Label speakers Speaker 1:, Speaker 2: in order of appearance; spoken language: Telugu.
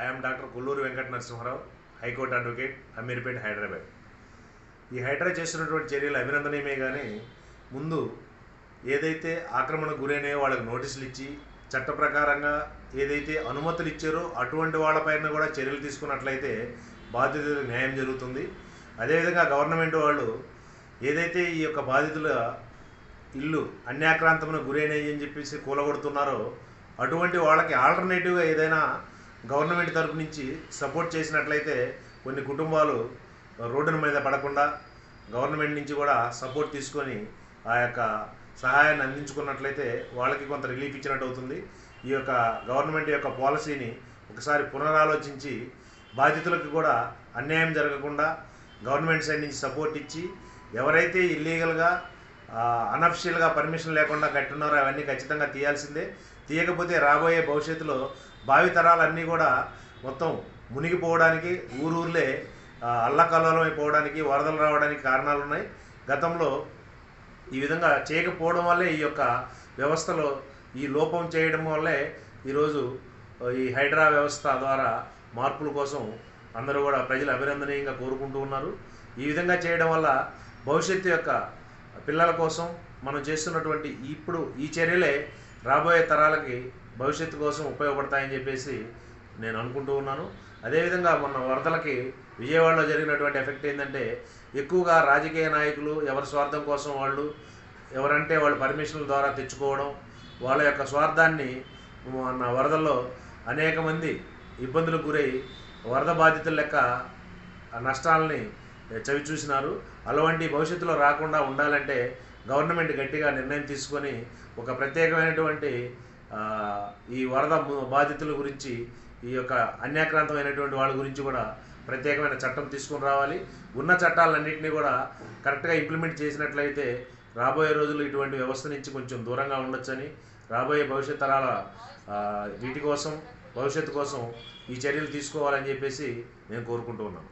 Speaker 1: I am Dr. Kulluri Venkat Narasimharao, High Court Advocate, Amirpet, Hyderabad. ఈ హైడ్రా చేస్తున్నటువంటి చర్యలు అభినందనీయమే కానీ ముందు ఏదైతే ఆక్రమణకు గురైనాయో వాళ్ళకి నోటీసులు ఇచ్చి చట్ట ప్రకారంగా ఏదైతే అనుమతులు ఇచ్చారో అటువంటి వాళ్ళపైన కూడా చర్యలు తీసుకున్నట్లయితే బాధితులకు న్యాయం జరుగుతుంది. అదేవిధంగా గవర్నమెంట్ వాళ్ళు ఏదైతే ఈ యొక్క బాధితుల ఇల్లు అన్యాక్రాంతమునకు గురైనాయి అని చెప్పేసి కూలగొడుతున్నారో అటువంటి వాళ్ళకి ఆల్టర్నేటివ్గా ఏదైనా గవర్నమెంట్ తరపు నుంచి సపోర్ట్ చేసినట్లయితే కొన్ని కుటుంబాలు రోడ్డుల మీద పడకుండా గవర్నమెంట్ నుంచి కూడా సపోర్ట్ తీసుకొని ఆ యొక్క సహాయాన్ని అందించుకున్నట్లయితే వాళ్ళకి కొంత రిలీఫ్ ఇచ్చినట్టు అవుతుంది. ఈ యొక్క గవర్నమెంట్ యొక్క పాలసీని ఒకసారి పునరాలోచించి బాధితులకు కూడా అన్యాయం జరగకుండా గవర్నమెంట్ సైడ్ నుంచి సపోర్ట్ ఇచ్చి ఎవరైతే ఇల్లీగల్గా అనఫిషియల్గా పర్మిషన్ లేకుండా కట్టున్నారో అవన్నీ ఖచ్చితంగా తీయాల్సిందే. తీయకపోతే రాబోయే భవిష్యత్తులో భావితరాలన్నీ కూడా మొత్తం మునిగిపోవడానికి ఊరూర్లే అల్లకల్లోలం అయిపోవడానికి వరదలు రావడానికి కారణాలు ఉన్నాయి. గతంలో ఈ విధంగా చేయకపోవడం వల్లే ఈ యొక్క వ్యవస్థలో ఈ లోపం చేయడం వల్లే ఈరోజు ఈ హైడ్రా వ్యవస్థ ద్వారా మార్పుల కోసం అందరూ కూడా ప్రజలు అభినందనీయంగా కోరుకుంటూ ఉన్నారు. ఈ విధంగా చేయడం వల్ల భవిష్యత్తు యొక్క పిల్లల కోసం మనం చేస్తున్నటువంటి ఇప్పుడు ఈ చర్యలే రాబోయే తరాలకి భవిష్యత్తు కోసం ఉపయోగపడతాయని చెప్పేసి నేను అనుకుంటూ ఉన్నాను. అదేవిధంగా మొన్న వరదలకి విజయవాడలో జరిగినటువంటి ఎఫెక్ట్ ఏంటంటే ఎక్కువగా రాజకీయ నాయకులు ఎవరి స్వార్థం కోసం ఎవరంటే వాళ్ళు పర్మిషన్ల ద్వారా తెచ్చుకోవడం, వాళ్ళ యొక్క స్వార్థాన్ని మొన్న వరదల్లో అనేక మంది ఇబ్బందులకు గురై వరద బాధితుల లెక్క నష్టాలని చవి చూసినారు. అలాంటి భవిష్యత్తులో రాకుండా ఉండాలంటే గవర్నమెంట్ గట్టిగా నిర్ణయం తీసుకొని ఒక ప్రత్యేకమైనటువంటి ఈ వరద బాధితుల గురించి ఈ యొక్క అన్యాక్రాంతమైనటువంటి వాళ్ళ గురించి కూడా ప్రత్యేకమైన చట్టం తీసుకుని రావాలి. ఉన్న చట్టాలన్నింటినీ కూడా కరెక్ట్గా ఇంప్లిమెంట్ చేసినట్లయితే రాబోయే రోజుల్లో ఇటువంటి వ్యవస్థ నుంచి కొంచెం దూరంగా ఉండొచ్చని, రాబోయే భవిష్యత్ తరాల వీటి కోసం భవిష్యత్తు కోసం ఈ చర్యలు తీసుకోవాలని చెప్పేసి నేను కోరుకుంటూ ఉన్నాను.